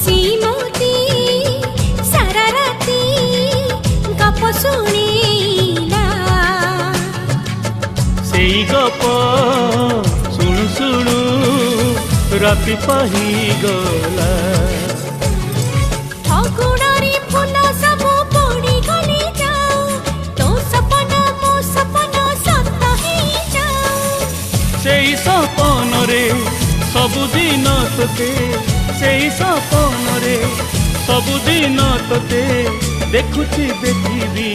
श्रीमती सारा राती गप शुणिला सेई गप शुणु शुणु राति पाही गला फगुणरी फूल सब पड़ी गली जाओ तो सपना मो सपना सत ही जाओ सेई सपन रे सबुदिन तोते सेई सपन रे सबुदिन तोते देखुची देखिबी